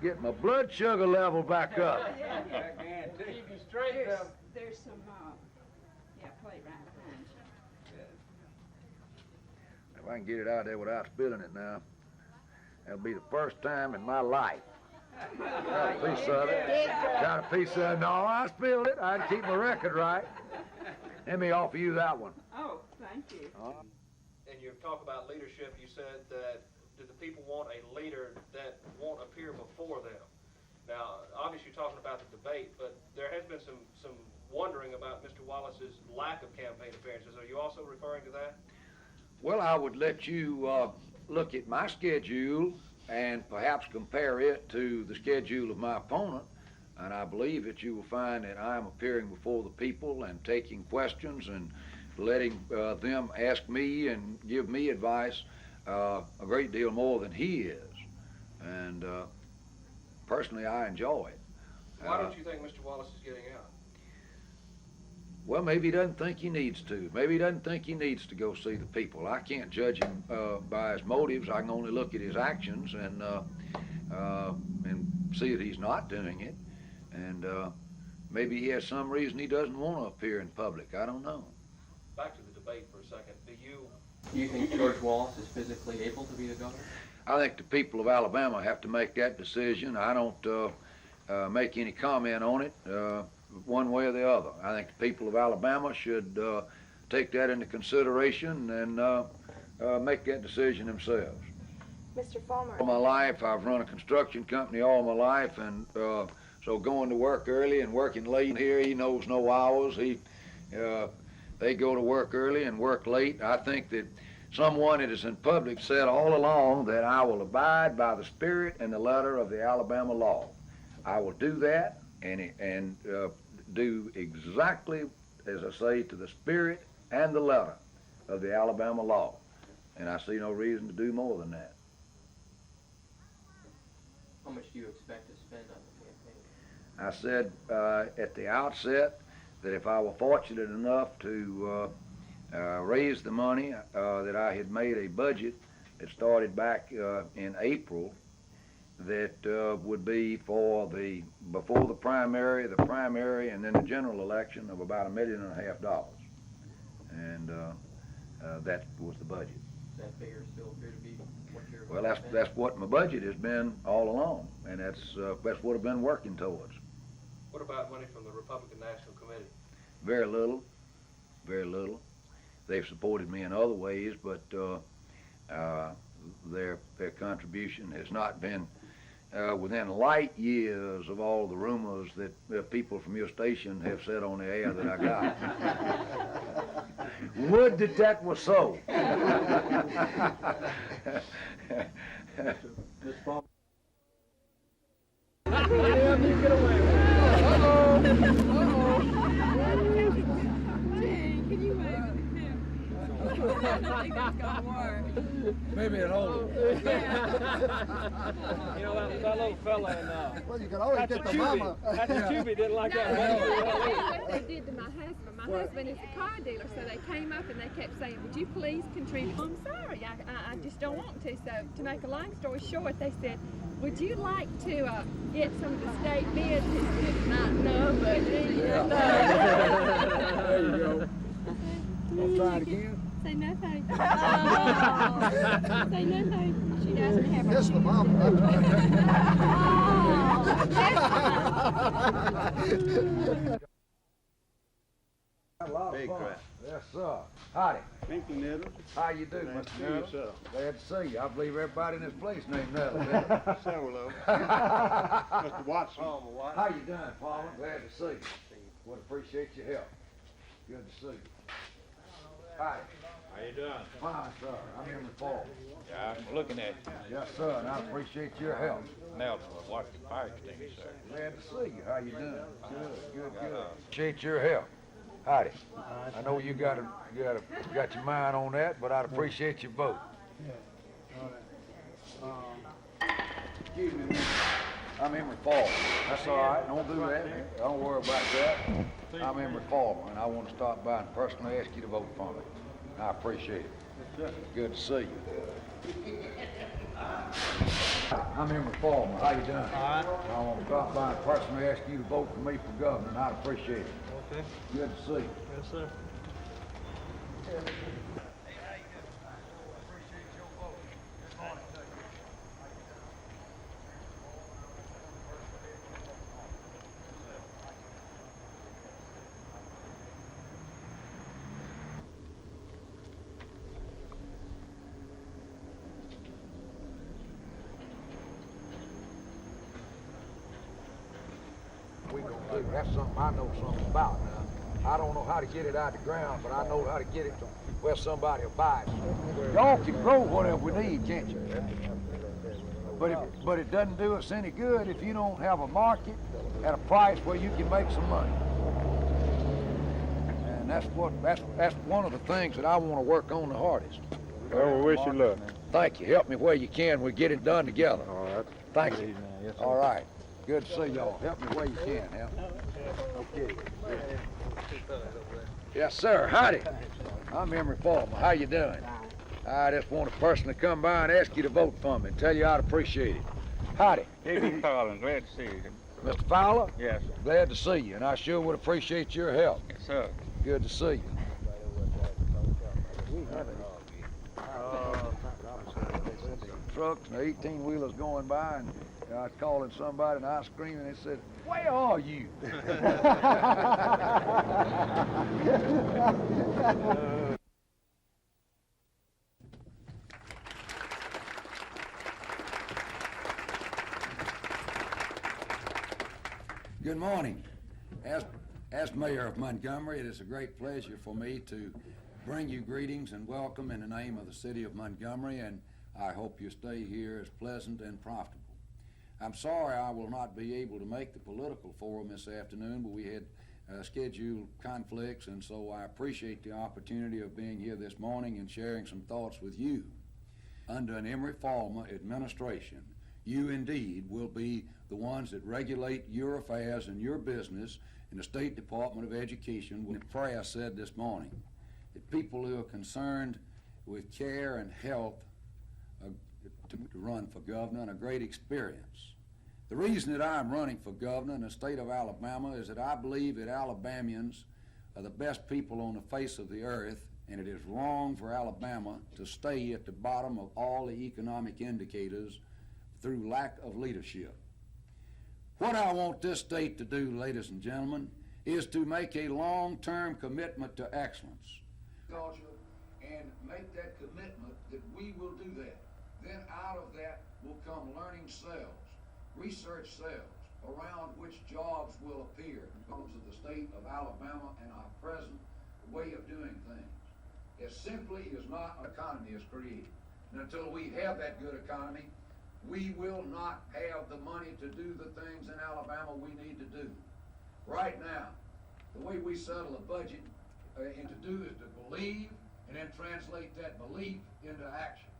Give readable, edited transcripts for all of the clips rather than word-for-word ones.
get my blood sugar level back up. Keep you straight now. There's some, plate right behind you. If I can get it out there without spilling it now, that'll be the first time in my life. Got a piece of it. Got a piece of it. No, I spilled it. I had to keep my record right. Let me offer you that one. Oh, thank you. In your talk about leadership, you said that do the people want a leader that won't appear before them? Now, obviously you're talking about the debate, but there has been some wondering about Mr. Wallace's lack of campaign appearances. Are you also referring to that? Well, I would let you look at my schedule and perhaps compare it to the schedule of my opponent, and I believe that you will find that I am appearing before the people and taking questions and letting them ask me and give me advice a great deal more than he is. And personally, I enjoy it. Why don't you think Mr. Wallace is getting out? Well, maybe he doesn't think he needs to. Maybe he doesn't think he needs to go see the people. I can't judge him by his motives. I can only look at his actions and see that he's not doing it. And maybe he has some reason he doesn't want to appear in public. I don't know. Back to the debate for a second. Do you think George Wallace is physically able to be the governor? I think the people of Alabama have to make that decision. I don't make any comment on it one way or the other. I think the people of Alabama should take that into consideration and make that decision themselves. Mr. Farmer. All my life, I've run a construction company all my life, and so going to work early and working late here, he knows no hours. They go to work early and work late. I think that someone that is in public said all along that I will abide by the spirit and the letter of the Alabama law. I will do that and do exactly as I say to the spirit and the letter of the Alabama law. And I see no reason to do more than that. How much do you expect to spend on the campaign? I said at the outset that if I were fortunate enough to raise the money, that I had made a budget that started back in April that would be for before the primary, and then the general election of about $1.5 million. And that was the budget. Does that figure still appear to be what you're Well, that's what my budget has been all along, and that's what I've been working towards. What about money from the Republican National Committee? Very little, very little. They've supported me in other ways, but their contribution has not been within light years of all the rumors that people from your station have said on the air that I got. Would that was so. Maybe an old. You know, that little fella in well, you can always get the mama. At the QB didn't like that. What they did to my husband. My husband is a car dealer, so they came up and they kept saying, would you please contribute? I'm sorry, I just don't want to. So to make a long story short, they said, would you like to get some of the state bids? He said, no, but There you go. I'll try it again. Say no thanks. Say no thanks. She doesn't have Yes, the mama. Big crap. Yes, sir. Howdy. Thank you, Nettle. How you do, Mr. Nettle? Glad to see you. I believe everybody in this place named Nettle. Several of Mr. Watson. How you doing, Palmer? Glad to see you. Would appreciate your help. Good to see you. Hi. How you doing? Fine, sir. I'm in the fall. Yeah, I'm looking at you. Yes, sir, and I appreciate your help. Nelson, watch the fire extinguisher, sir. Glad to see you. How you doing? Good. Appreciate your help. Howdy. I know you got your mind on that, but I'd appreciate your vote. All right. Excuse me. I'm in reform. That's all right. Don't do that. Don't worry about that. I'm in reform, and I want to stop by and personally ask you to vote for me. I appreciate it. Good to see you. I'm Emery Foreman. How you doing? All right. I want to drop by and personally ask you to vote for me for governor, and I'd appreciate it. Okay. Good to see you. Yes, sir. We gonna do. That's something I know something about now. I don't know how to get it out of the ground, but I know how to get it to where somebody will buy it. Y'all can grow whatever we need, can't you? But it doesn't do us any good if you don't have a market at a price where you can make some money. And that's one of the things that I want to work on the hardest. Well, we wish you luck. Thank you. Help me where you can. We'll get it done together. All right. Thank you. Yes, sir. All right. Good to see y'all. Help me where you can, help. Okay. Yes, sir. Howdy. I'm Emery Foreman. How you doing? I just want to personally come by and ask you to vote for me and tell you I'd appreciate it. Howdy. David Collins, glad to see you. Mr. Fowler? Yes, Glad to see you, and I sure would appreciate your help. yes, sir. Good to see you. Trucks and 18-wheelers going by, and I was calling somebody, and I was screaming, and they said, "Where are you?" Good morning. As mayor of Montgomery, it is a great pleasure for me to bring you greetings and welcome in the name of the city of Montgomery, and I hope you stay here as pleasant and profitable. I'm sorry I will not be able to make the political forum this afternoon, but we had scheduled conflicts, and so I appreciate the opportunity of being here this morning and sharing some thoughts with you. Under an Emery Foreman administration, you indeed will be the ones that regulate your affairs and your business in the State Department of Education. The press said this morning that people who are concerned with care and health to run for governor, and a great experience. The reason that I'm running for governor in the state of Alabama is that I believe that Alabamians are the best people on the face of the earth, and it is wrong for Alabama to stay at the bottom of all the economic indicators through lack of leadership. What I want this state to do, ladies and gentlemen, is to make a long-term commitment to excellence. And make that commitment that we will do that. Then out of that will come learning cells, research cells, around which jobs will appear because of the state of Alabama and our present way of doing things. It simply is not an economy is created. And until we have that good economy, we will not have the money to do the things in Alabama we need to do. Right now, the way we settle a budget and to do is to believe and then translate that belief into action.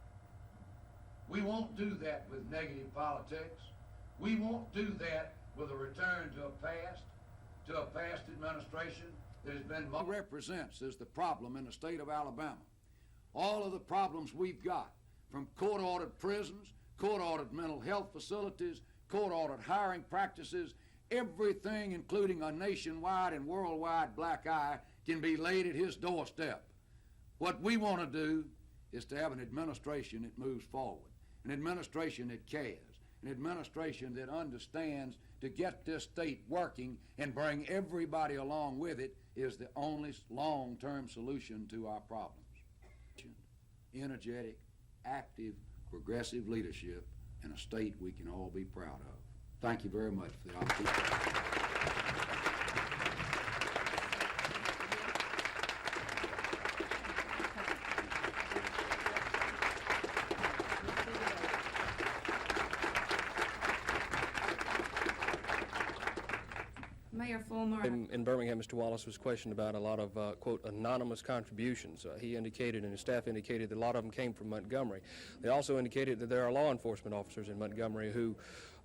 We won't do that with negative politics. We won't do that with a return to a past administration that has been represents is the problem in the state of Alabama. All of the problems we've got, from court-ordered prisons, court-ordered mental health facilities, court-ordered hiring practices, everything, including a nationwide and worldwide black eye, can be laid at his doorstep. What we want to do is to have an administration that moves forward, an administration that cares, an administration that understands to get this state working and bring everybody along with it is the only long-term solution to our problems. Energetic, active, progressive leadership in a state we can all be proud of. Thank you very much for the opportunity. Mayor Fulmer. In Birmingham, Mr. Wallace was questioned about a lot of, quote, anonymous contributions. He indicated and his staff indicated that a lot of them came from Montgomery. They also indicated that there are law enforcement officers in Montgomery who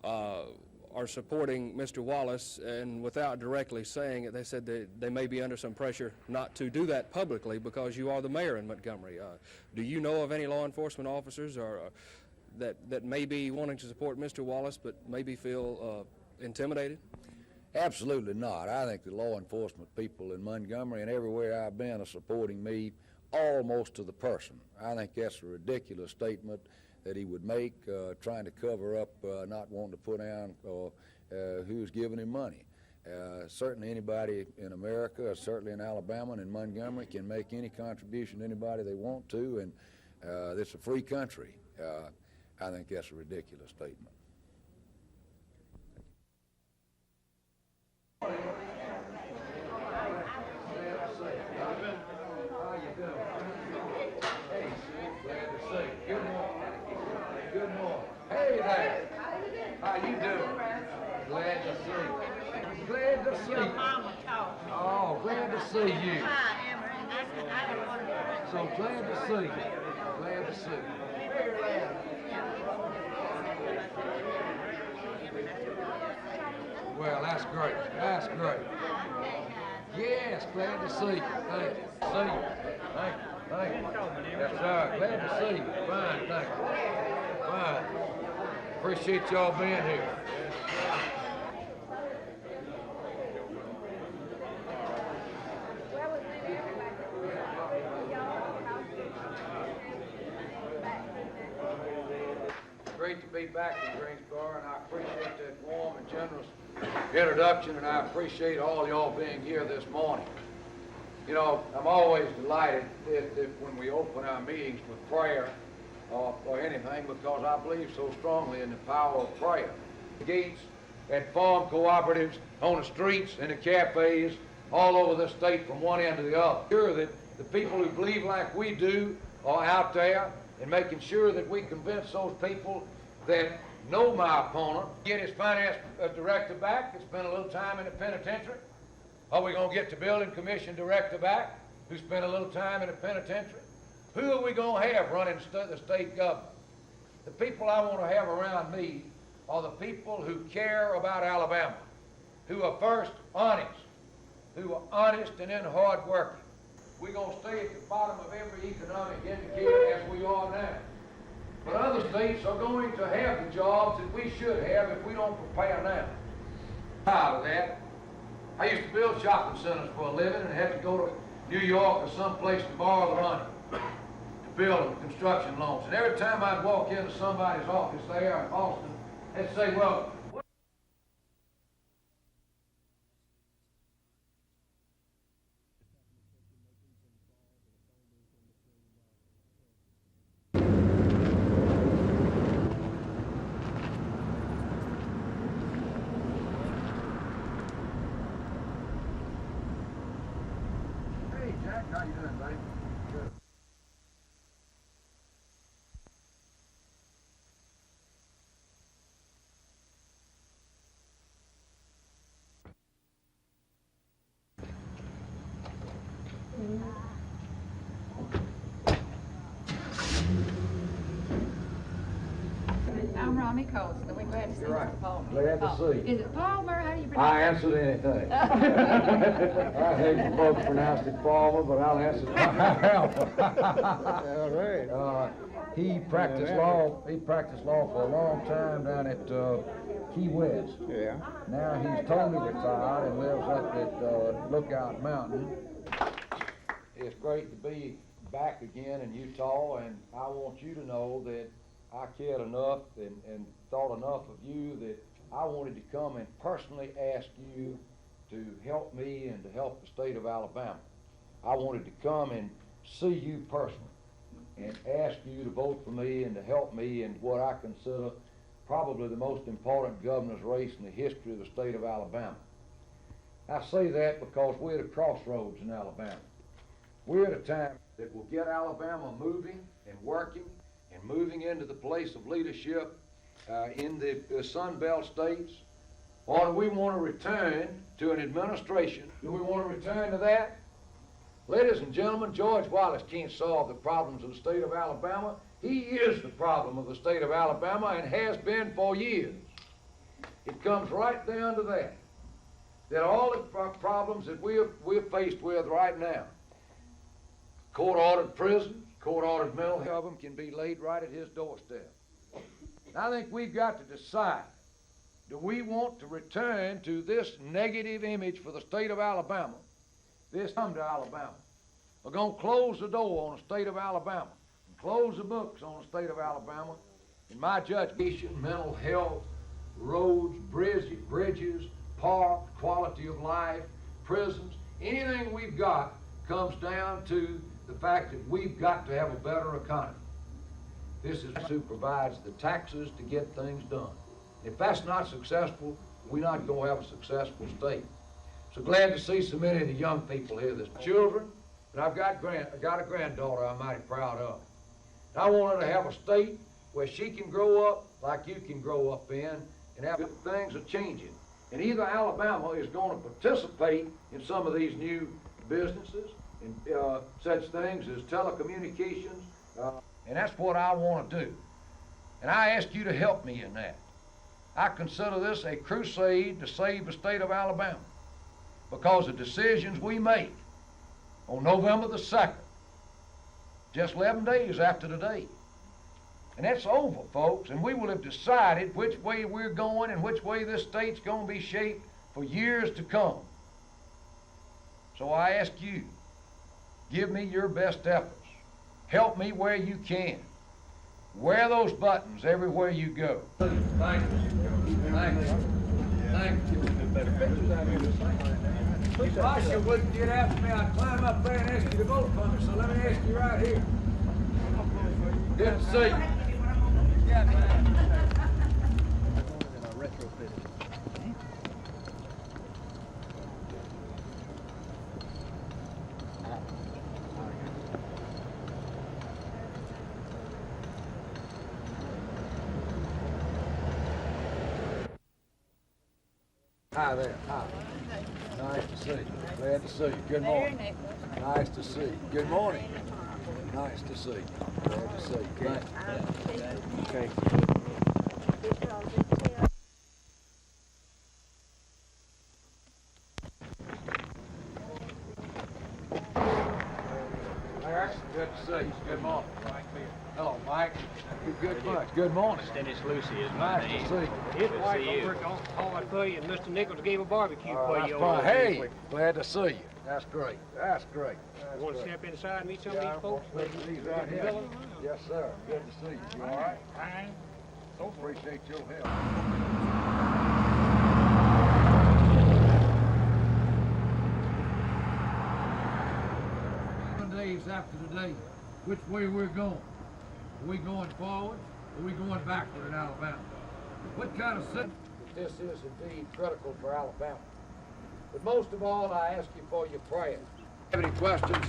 are supporting Mr. Wallace, and without directly saying it, they said that they may be under some pressure not to do that publicly because you are the mayor in Montgomery. Do you know of any law enforcement officers or that may be wanting to support Mr. Wallace, but maybe feel intimidated? Absolutely not. I think the law enforcement people in Montgomery and everywhere I've been are supporting me almost to the person. I think that's a ridiculous statement that he would make, trying to cover up not wanting to put down who's giving him money. Certainly anybody in America, certainly in Alabama and in Montgomery, can make any contribution to anybody they want to, and it's a free country. I think that's a ridiculous statement. Hey there. How you doing? Glad to see you. Glad to see you. Oh, glad to see you. So glad to see you. Glad to see you. Well, that's great. That's great. Yes, glad to see you. Thank you. See you. Thank you. Thank you. That's right. Glad to see you. Fine, thank you. Fine. Appreciate y'all being here. Great to be back in Greensboro, and I appreciate that warm and generous introduction, and I appreciate all y'all being here this morning. You know, I'm always delighted that when we open our meetings with prayer or anything, because I believe so strongly in the power of prayer. Gates at farm cooperatives, on the streets, in the cafes, all over the state from one end to the other. Sure that the people who believe like we do are out there, and making sure that we convince those people that know my opponent, get his finance director back that's spent a little time in the penitentiary. Are we going to get the building commission director back who spent a little time in the penitentiary? Who are we going to have running the state government? The people I want to have around me are the people who care about Alabama, who are first honest, who are honest and then hard working. We're going to stay at the bottom of every economic indicator as we are now. But other states are going to have the jobs that we should have if we don't prepare now. Proud of that. I used to build shopping centers for a living and had to go to New York or someplace to borrow the money to build construction loans. And every time I'd walk into somebody's office there in Boston, they'd say, well, hey, Jack, how you doing, buddy? Good. I'm Romy Colson. We're glad to see You're right. Mr. Palmer. Glad to see you. Is it Palmer? How do you pronounce I answered anything. I hate when folks pronounce it Palmer, but I'll answer it. All right. He practiced law. He practiced law for a long time down at Key West. Yeah. Now he's totally retired and lives up at Lookout Mountain. It's great to be back again in Utah, and I want you to know that I cared enough and thought enough of you that I wanted to come and personally ask you to help me and to help the state of Alabama. I wanted to come and see you personally and ask you to vote for me and to help me in what I consider probably the most important governor's race in the history of the state of Alabama. I say that because we're at a crossroads in Alabama. We're at a time that will get Alabama moving and working and moving into the place of leadership in the Sun Belt states, or do we want to return to an administration? Do we want to return to that? Ladies and gentlemen, George Wallace can't solve the problems of the state of Alabama. He is the problem of the state of Alabama and has been for years. It comes right down to that all the problems that we're faced with right now, court-ordered prisons, court-ordered mental health, of them can be laid right at his doorstep. I think we've got to decide, do we want to return to this negative image for the state of Alabama? This come to Alabama. We're going to close the door on the state of Alabama, and close the books on the state of Alabama. In my judgment, mental health, roads, bridges, parks, quality of life, prisons, anything we've got comes down to the fact that we've got to have a better economy. This is who provides the taxes to get things done. If that's not successful, we're not going to have a successful state. So glad to see so many of the young people here, this children, and I've got a granddaughter I'm mighty proud of. And I want her to have a state where she can grow up like you can grow up in, and have things are changing. And either Alabama is going to participate in some of these new businesses and such things as telecommunications, and that's what I want to do. And I ask you to help me in that. I consider this a crusade to save the state of Alabama, because the decisions we make on November the 2nd, just 11 days after today, and that's over, folks, and we will have decided which way we're going and which way this state's going to be shaped for years to come. So I ask you, give me your best efforts. Help me where you can. Wear those buttons everywhere you go. Thank you. Thank you. Thank you. If Marcia wouldn't get after me, I'd climb up there and ask you to vote for me, so let me ask you right here. Good to see you. Yeah, man. Hi there. Hi. Nice to see you. Glad to see you. Good morning. Nice to see you. Good morning. Nice to see you. Glad to see you. Thank you. Okay. Good to see you. Good morning. Hello, Mike. Good morning. Good morning. Dennis Lucy is my Nice name. to see you. His wife worked on Hall for you, and Mr. Nichols gave a barbecue for That's you. fine. Hey, glad to see you. That's great. That's great. You want to step inside and meet some of these folks? These right here. Yes, sir. Good to see you. You all right? Fine. Appreciate your help. Days after today, which way we're going? Are we going forward, or are we going backward in Alabama? What kind of city? This is indeed critical for Alabama. But most of all, I ask you for your prayers. Have any questions?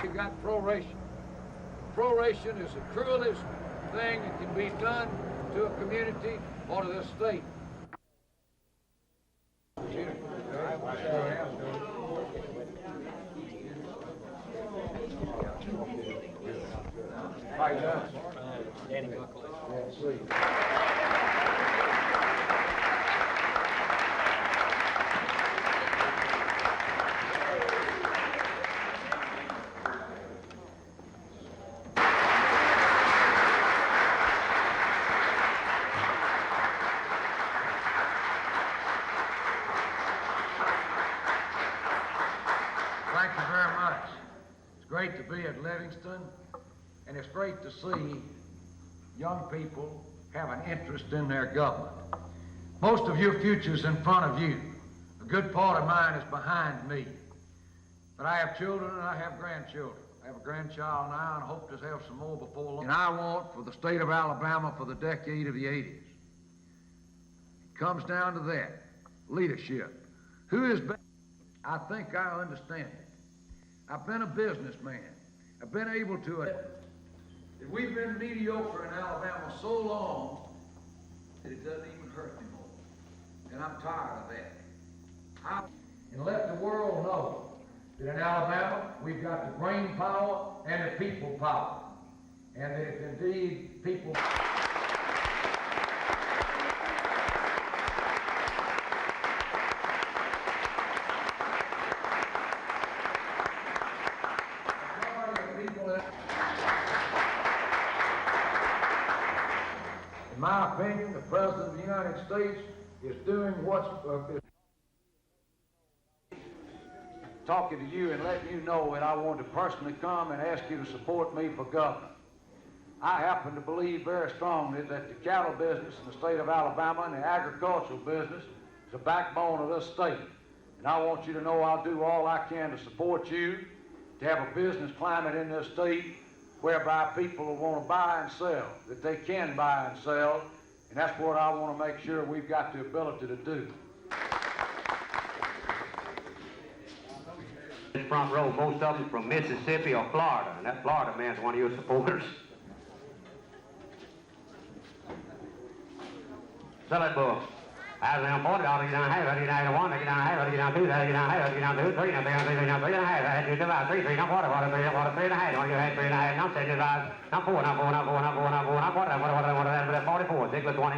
We've got proration. Proration is the cruelest thing that can be done to a community or to this state. Danny Buckley. Yeah, sweet. Thank you very much. It's great to be at Livingston, and it's great to see young people have an interest in their government. Most of your future's in front of you. A good part of mine is behind me. But I have children and I have grandchildren. I have a grandchild now and hope to have some more before long. And I want for the state of Alabama for the decade of the 80s. It comes down to that, leadership. Who is best? I think I understand it. I've been a businessman. I've been able to that we've been mediocre in Alabama so long that it doesn't even hurt anymore. And I'm tired of that. And let the world know that in Alabama we've got the brain power and the people power. And that if indeed people... In my opinion, the President of the United States is doing what's talking to you and letting you know that I want to personally come and ask you to support me for governor. I happen to believe very strongly that the cattle business in the state of Alabama and the agricultural business is the backbone of this state. And I want you to know I'll do all I can to support you, to have a business climate in this state whereby people will want to buy and sell, that they can buy and sell, and that's what I want to make sure we've got the ability to do. This front row, most of them from Mississippi or Florida, and that Florida man's one of your supporters. Sell it, book. I was down $40, get down half, get down 1, get down half, get down 2, get down half, get down 2, 3, now 3, now 3 and a half. I had to divide 3, 3, now quarter, 3 and a half. When you had 3 and a half, now 7, now 4, now 4, now 4, now 4, now 4, now quarter, that's 44, 6 with 20.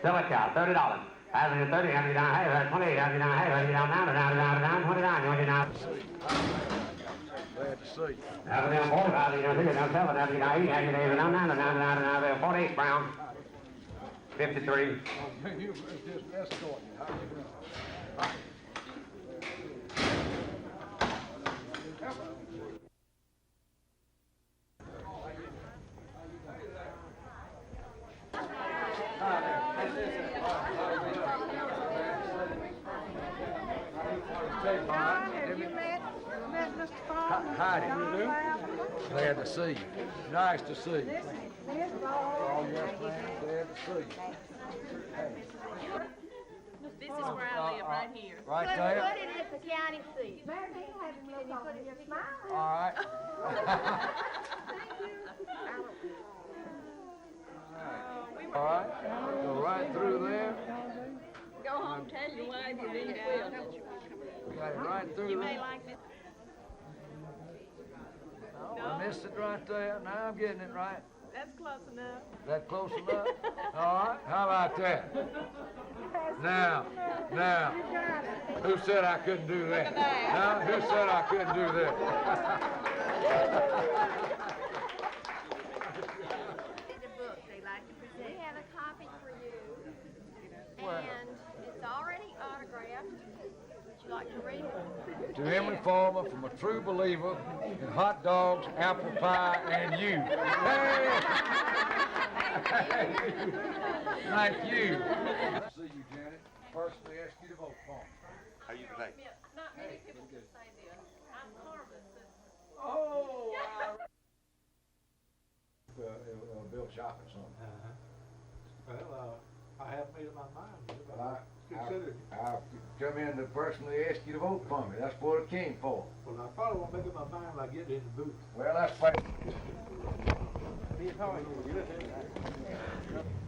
Sell it, cow, $30. I was down 30, I get down half, that's 28, I get down half, I get down 9, 29, you want to down. Glad to see you. I was down 40, I get down 6, down 7, I get down 8, I get down 9, 48, Brown. 53. You just escort me. How you doing? Have you met Mr. Farmer? Howdy. Glad to see you. Nice to see you. This Oh, yes, ma'am. Glad to see you. This is where I live, right here. Right Put there? it at the county seat. Mary, you have him look over here smiling. All right. All right. Go right through there. Go home, tell your wife you did well. We got it right through You may there. like this. I missed it right there. Now I'm getting it right. That's close enough. Is that close enough? All right. How about that? Now, who said I couldn't do that? Now, who said I couldn't do that? The book they like to present. We have a copy for you. And it's already autographed. Would you like to read it? To Emily Farmer, from a true believer in hot dogs, apple pie, and you. Hey! Thank you. See you, Janet. Personally ask you to vote for me. How you today? Not many people can say this. I'm harmless. Oh! Bill shopping something. Well, I haven't made up my mind. Well, Consider it. I've come in to personally ask you to vote for me. That's what it came for. Well, I probably won't make up my mind when I get in the booth. Well, that's fine.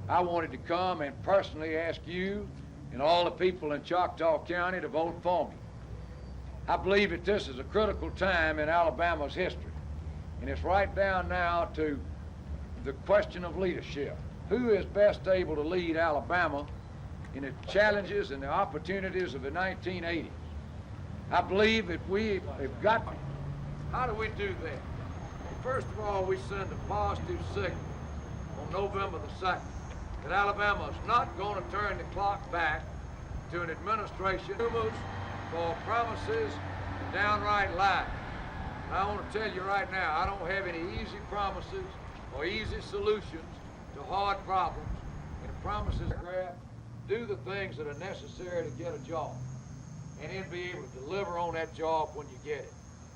I wanted to come and personally ask you and all the people in Choctaw County to vote for me. I believe that this is a critical time in Alabama's history, and it's right down now to the question of leadership. Who is best able to lead Alabama in the challenges and the opportunities of the 1980s? I believe that we have got. How do we do that? Well, first of all, we send a positive signal on November the 2nd that Alabama is not going to turn the clock back to an administration for promises and downright lies. And I want to tell you right now, I don't have any easy promises or easy solutions to hard problems. And the promises grab, do the things that are necessary to get a job, and then be able to deliver on that job when you get it.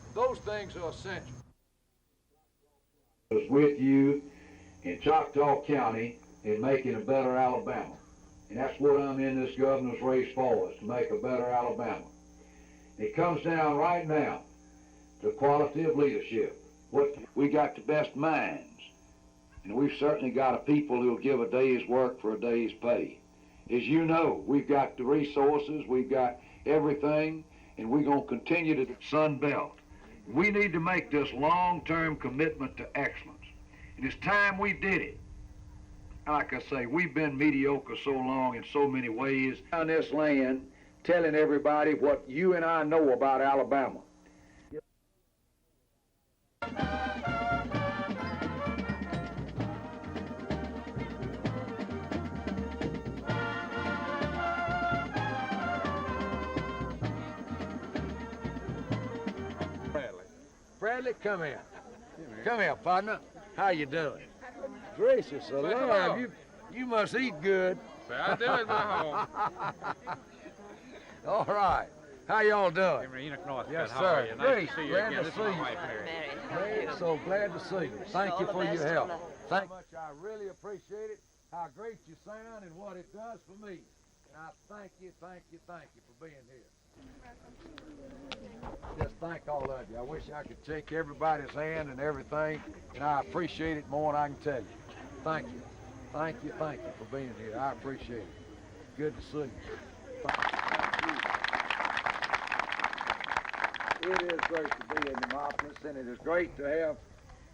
And those things are essential. With you in Choctaw County in making a better Alabama. And that's what I'm in this governor's race for, is to make a better Alabama. It comes down right now to quality of leadership. We got the best minds, and we've certainly got a people who'll give a day's work for a day's pay. As you know, we've got the resources, we've got everything, and we're going to continue to Sun Belt. We need to make this long-term commitment to excellence. And it's time we did it. Like I say, we've been mediocre so long in so many ways. On this land, telling everybody what you and I know about Alabama. Bradley, come here. Come here, partner. How you doing? Gracious alive, you must eat good. I do at my home. All right. How y'all doing? Yes, sir. Great. Glad to see you. Glad, so glad to see you. Thank you for your help. Thank you much. I really appreciate it. How great you sound and what it does for me. And I thank you for being here. Just thank all of you. I wish I could shake everybody's hand and everything, and I appreciate it more than I can tell you. Thank you. Thank you for being here. I appreciate it. Good to see you. Thank you. It is great to be in Demopolis, and it is great to have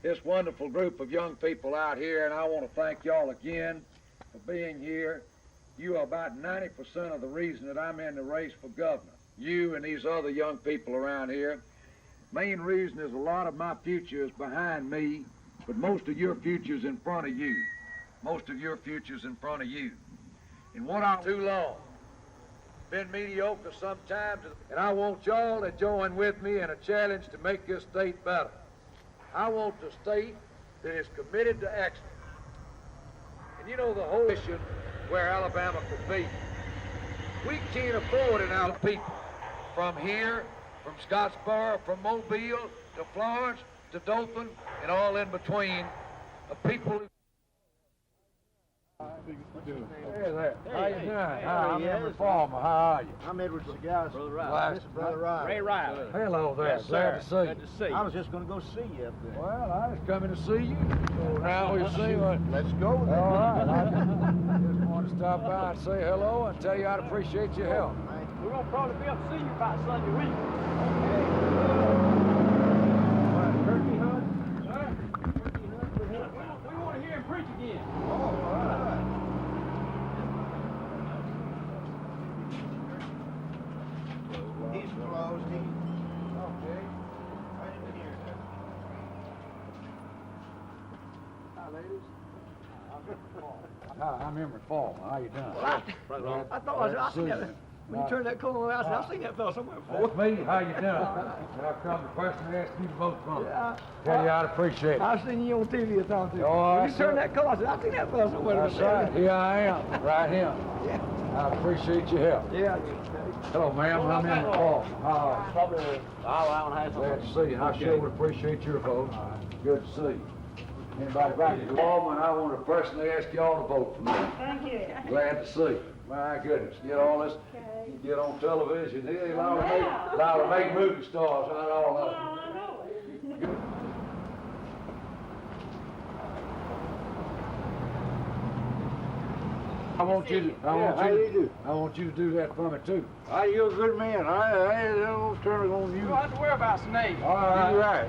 this wonderful group of young people out here, and I want to thank y'all again for being here. You are about 90% of the reason that I'm in the race for governor. You and these other young people around here. Main reason is a lot of my future is behind me, but most of your future's in front of you. Most of your future's in front of you. And what I'm too long. Been mediocre sometimes, and I want y'all to join with me in a challenge to make this state better. I want the state that is committed to excellence. And you know the whole issue where Alabama could be. We can't afford an out people from here, from Scottsboro, from Mobile, to Florence, to Dothan, and all in between, of people who... Hey there. How you doing? I'm Edward Farmer. How are you? I'm Edward Segaris. Brother Riley. Brother Riley. Ray Riley. Hello there. Yes, Glad to see you. Glad to see you. I was just going to go see you up there. Well, I was coming to see you. So now we'll see what... Let's go then. All right. I just want to stop by and say hello and tell you I'd appreciate your help. We're going to probably be up to see you about Sunday week. Turkey hunt? Huh? Turkey hunt? We want to hear him preach again. All right. He's closed. Okay. I didn't hear that. Hi, ladies. Hi, I'm Emery Farmer. How you doing? I thought I seen that. When you turned that corner, I said, I've seen that fella somewhere before. That's me. How you doing? I've come to personally ask you to vote for me. Tell you I'd appreciate it. I've seen you on TV or something. Oh, When you turned that corner, I said, I've seen that fella somewhere That's before. right. Here I am. Right here. Yeah. I appreciate your help. Yeah. Hello, ma'am. I'm Emery Farmer. How Probably an hour and a half. glad to see you. I sure would appreciate your vote. Good to see you. Anybody back to Walman, I want to personally ask y'all to vote for me. Thank you. Glad to see you. My goodness, get all this, you get on television here, you allowed to make movie stars out of all of them. I know it. I want you to do that for me too. You're a good man. I don't turn it on you. You don't have to worry about Snake. All right. You're right.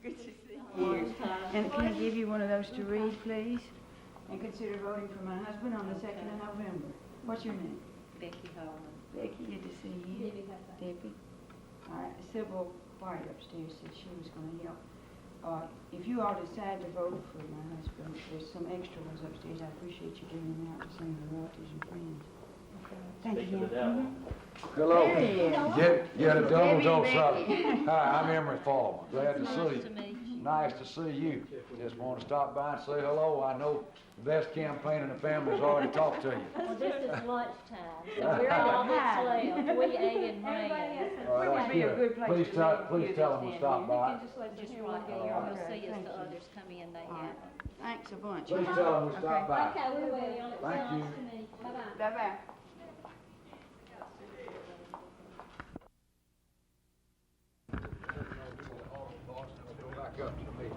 Good to see you. And can I give you one of those to read, please? And consider voting for my husband on the 2nd of November. What's your name? Becky Holland. Becky, good to see you. Debbie. All right, Sybil White upstairs said she was going to help. If you all decide to vote for my husband, there's some extra ones upstairs. I appreciate you giving them out to some of the relatives and friends. Thank you. Hello. Hey. Get a double dose of it. Hi, I'm Emery Farmer. Glad to see Nice you. to meet you. Nice to see you. Just want to stop by and say hello. I know the best campaign in the family has already talked to you. Well, this is lunchtime, so we're all that's left. We ate and ran. All right, would be a good place please to tell, live. please tell them to stop by. Just like Just you one want to day, go, all you'll right, see as thank the you. others come in, they All right. have. Thanks a bunch. Please tell them to stop by. Okay, we will. Thank you. Nice to meet you. Bye-bye. Bye-bye. Back up to me.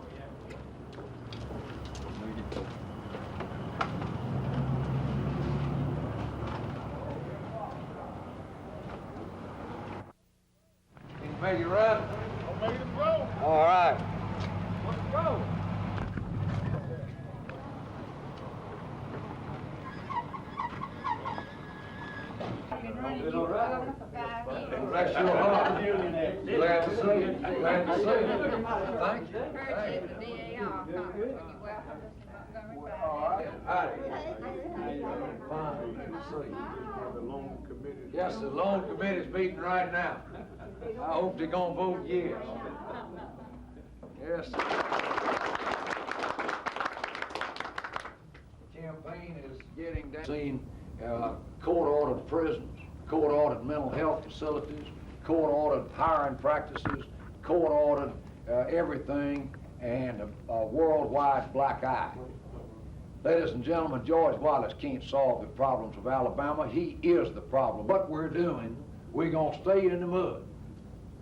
Can you make it run? I'll make it go. All right. Let's go. I've been running you for 5 Bless your heart. Glad to see you. Glad to see you. Thank you. Heard you at the DAR conference when you welcomed us to Montgomery County. All right. Howdy. Fine. Good to see you. Yes, the loan committee's meeting right now. I hope they're gonna vote yes. Yes. Campaign is getting down. Seen court-ordered prisons, court-ordered mental health facilities, court-ordered hiring practices, court-ordered everything, and a worldwide black eye. Ladies and gentlemen, George Wallace can't solve the problems of Alabama. He is the problem. What we're doing, we're gonna stay in the mud.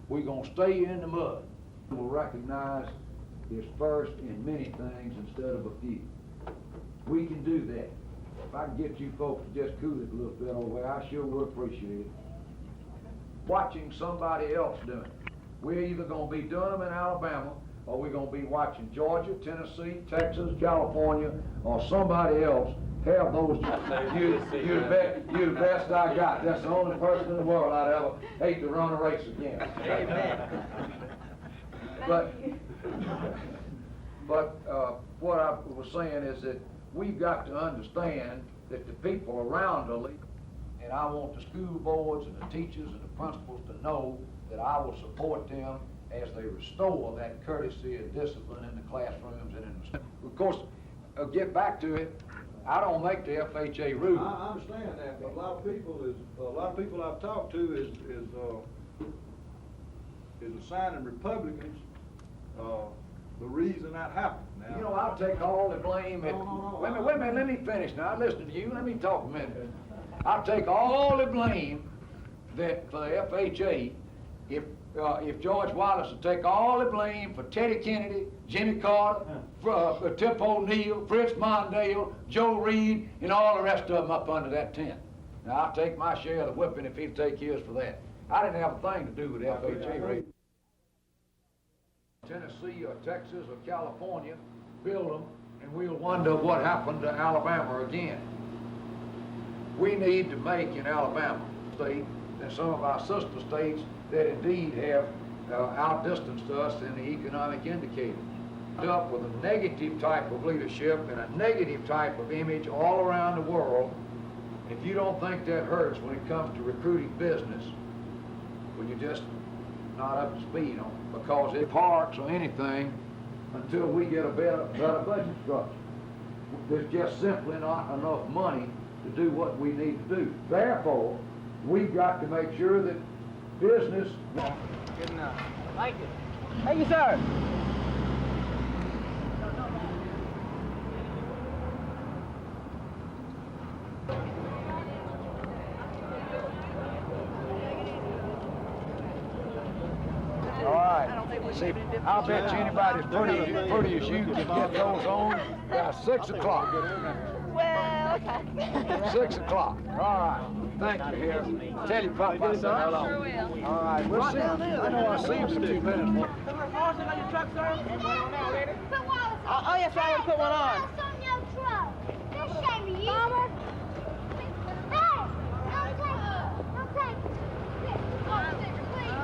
We're gonna stay in the mud. We'll recognize his first in many things instead of a few. We can do that. If I can get you folks to just cool it a little bit over there, I sure would appreciate it. Watching somebody else doing it. We're either gonna be doing them in Alabama, or we're gonna be watching Georgia, Tennessee, Texas, California, or somebody else have those. You're the best I got. That's the only person in the world I'd ever hate to run a race against. Amen. But what I was saying is that we've got to understand that the people around the league, and I want the school boards and the teachers and the principals to know that I will support them as they restore that courtesy and discipline in the classrooms and in the. Of course, get back to it. I don't make the FHA rules. I understand that, but a lot of people I've talked to is assigning Republicans the reason that happened. Now, You know, I'll take all the blame. Wait a minute, let me finish now. Listen to you, let me talk a minute. I'll take all the blame that for the FHA if George Wallace would take all the blame for Teddy Kennedy, Jimmy Carter, Tip O'Neill, Fritz Mondale, Joe Reed, and all the rest of them up under that tent. Now, I'll take my share of the whipping if he'd take his for that. I didn't have a thing to do with the FHA raid. Tennessee or Texas or California, build them, and we'll wonder what happened to Alabama again. We need to make in Alabama state and some of our sister states that indeed have outdistanced us in the economic indicators. Up with a negative type of leadership and a negative type of image all around the world. If you don't think that hurts when it comes to recruiting business, well, you're just not up to speed on it, because it parks or anything until we get a better budget structure. There's just simply not enough money to do what we need to do. Therefore, we've got to make sure that business. Good enough. Thank you. Thank you, sir. All right. See, I'll bet you anybody's pretty as you can get those on. 6 o'clock. Well, okay. 6 o'clock. All right. Thank you, here. Tell your papa I said hello. Sure will. All right, we'll see him. I know I'll see him in a few minutes. Some reinforcements on your truck, sir? Put Wallace on. Oh, yes, I already put one on. Wallace on your truck. Don't shame me, Mama. Hey, don't take it. Don't take it. Here, oh, sticker, please.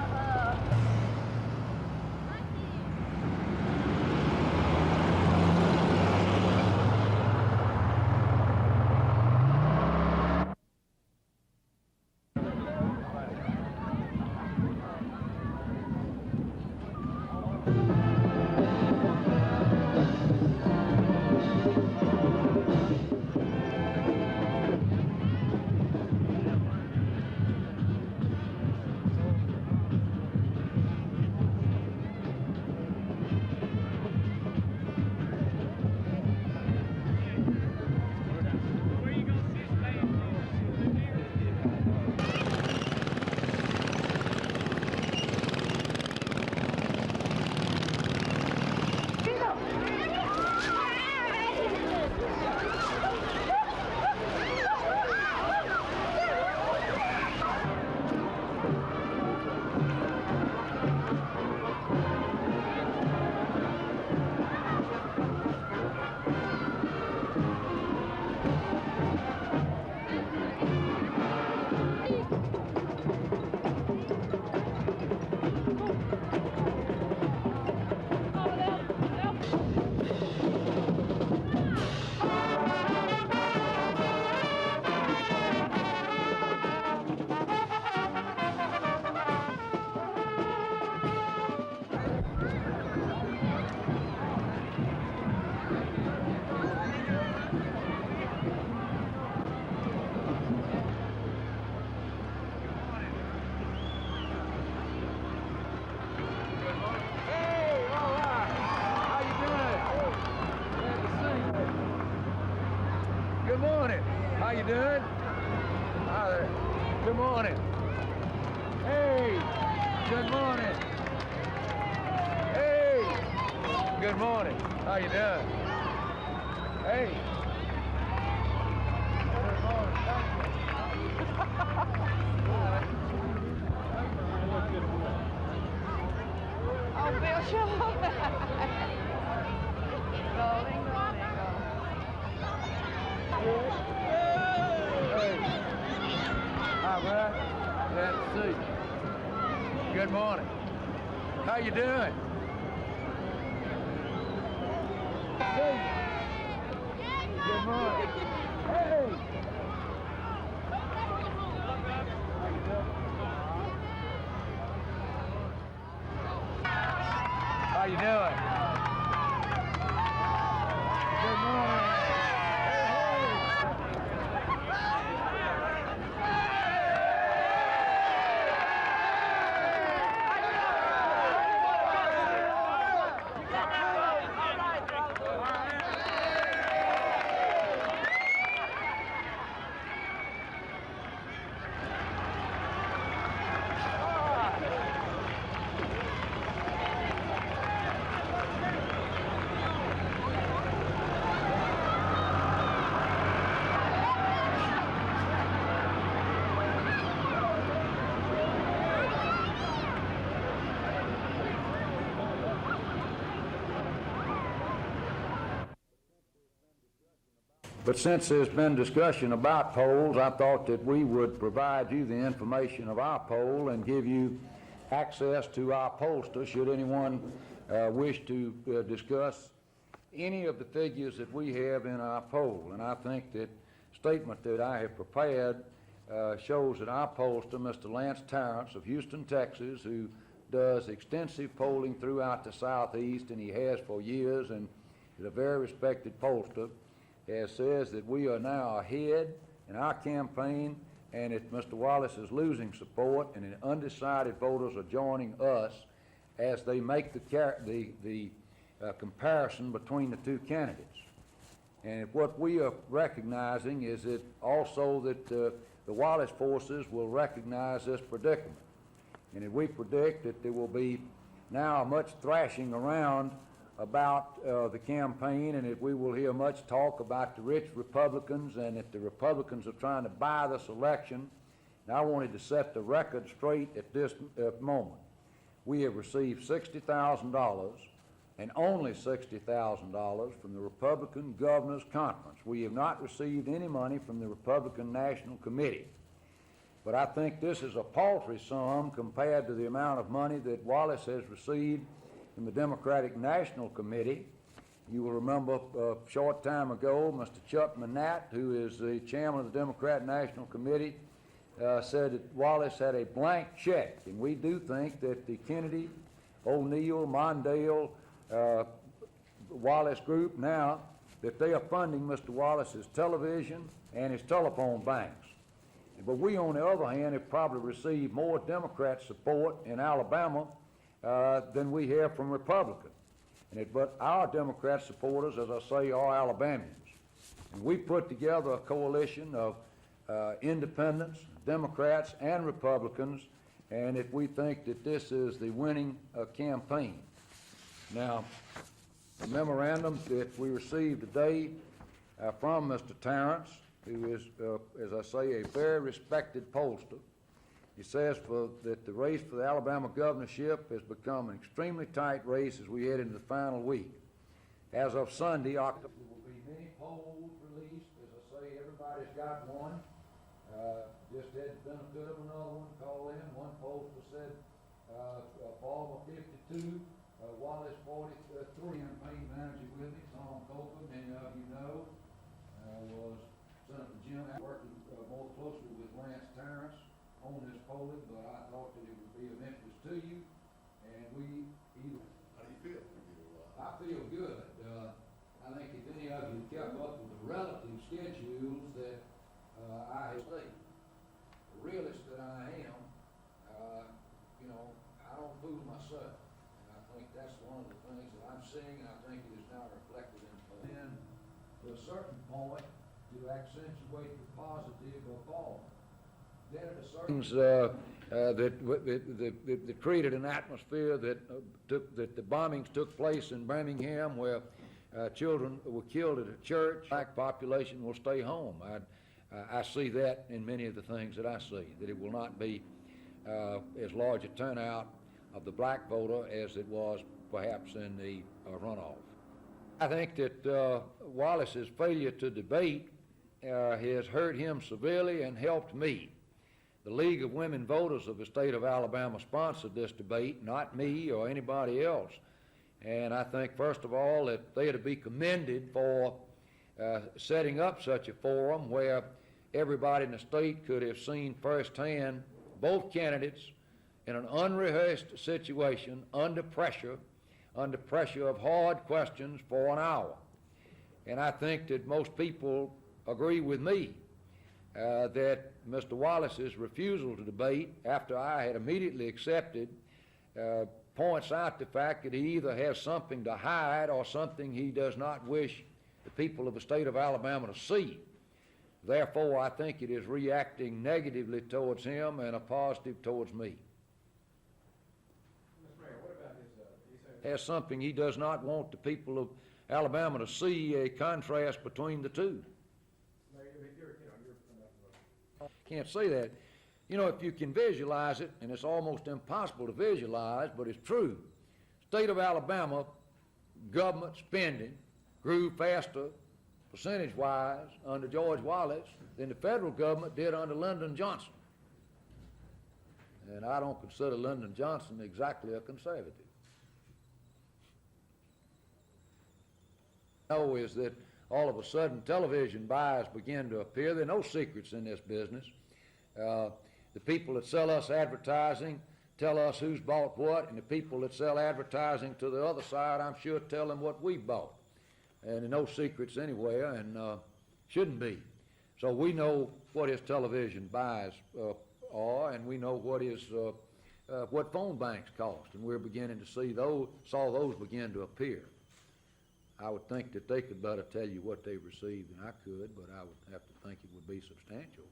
Good morning. Hey, good morning. Hey, good morning. How you doing? Hey. Good morning. Thank Oh, Bill, shut up. Rolling, rolling, rolling. Hey. Hi, bud. Glad to see you. Good morning. How you doing? Hey. Good morning. Hey. How you doing? How you doing? Good morning. But since there's been discussion about polls, I thought that we would provide you the information of our poll and give you access to our pollster should anyone wish to discuss any of the figures that we have in our poll. And I think that statement that I have prepared shows that our pollster, Mr. Lance Terrence of Houston, Texas, who does extensive polling throughout the Southeast, and he has for years, and is a very respected pollster, says that we are now ahead in our campaign, and that Mr. Wallace is losing support, and the undecided voters are joining us as they make the comparison between the two candidates. And what we are recognizing is that also that the Wallace forces will recognize this predicament, and that we predict that there will be now much thrashing around about the campaign, and that we will hear much talk about the rich Republicans, and that the Republicans are trying to buy this election. And I wanted to set the record straight at this moment. We have received $60,000, and only $60,000 from the Republican Governors Conference. We have not received any money from the Republican National Committee. But I think this is a paltry sum compared to the amount of money that Wallace has received from the Democratic National Committee. You will remember a short time ago, Mr. Chuck Manat, who is the chairman of the Democratic National Committee, said that Wallace had a blank check. And we do think that the Kennedy, O'Neill, Mondale, Wallace group now, that they are funding Mr. Wallace's television and his telephone banks. But we, on the other hand, have probably received more Democrat support in Alabama than we have from Republicans. But our Democrat supporters, as I say, are Alabamians. And we put together a coalition of independents, Democrats, and Republicans, and that we think that this is the winning campaign. Now, the memorandum that we received today from Mr. Terrence, who is, as I say, a very respected pollster, he says that the race for the Alabama governorship has become an extremely tight race as we head into the final week. As of Sunday, October, there will be many polls released. As I say, everybody's got one. Just had the benefit of another one call in. One pollster said Balmer 52, Wallace 43. Campaign manager with me, Tom Copeland, many of you know, was Senator Jim working more closely with Lance Terrence on this polling, but I thought that it would be of interest to you, and we either. How do you feel? I feel good. I think if any of you kept up with the relative schedules that I have seen, the realist that I am, I don't fool myself, and I think that's one of the things that I'm seeing, and I think it is now reflected in polling. And to a certain point, to accentuate the positive of all. things that created an atmosphere that the bombings took place in Birmingham, where children were killed at a church. Black population will stay home. I see that in many of the things that I see, that it will not be as large a turnout of the black voter as it was perhaps in the runoff. I think that Wallace's failure to debate has hurt him severely and helped me. The League of Women Voters of the state of Alabama sponsored this debate, not me or anybody else. And I think, first of all, that they are to be commended for setting up such a forum where everybody in the state could have seen firsthand both candidates in an unrehearsed situation under pressure of hard questions for an hour. And I think that most people agree with me that Mr. Wallace's refusal to debate, after I had immediately accepted, points out the fact that he either has something to hide or something he does not wish the people of the state of Alabama to see. Therefore, I think it is reacting negatively towards him and a positive towards me. Mr. Mayor, what about his, Has something he does not want the people of Alabama to see, a contrast between the two. Can't say that. You know, if you can visualize it, and it's almost impossible to visualize, but it's true. State of Alabama government spending grew faster percentage-wise under George Wallace than the federal government did under Lyndon Johnson. And I don't consider Lyndon Johnson exactly a conservative. Know is that all of a sudden television buys begin to appear. There are no secrets in this business. The people that sell us advertising tell us who's bought what, and the people that sell advertising to the other side, I'm sure, tell them what we bought. And there are no secrets anywhere, and shouldn't be. So we know what his television buys are, and we know what phone banks cost, and we're beginning to see saw those begin to appear. I would think that they could better tell you what they received than I could, but I would have to think it would be substantial.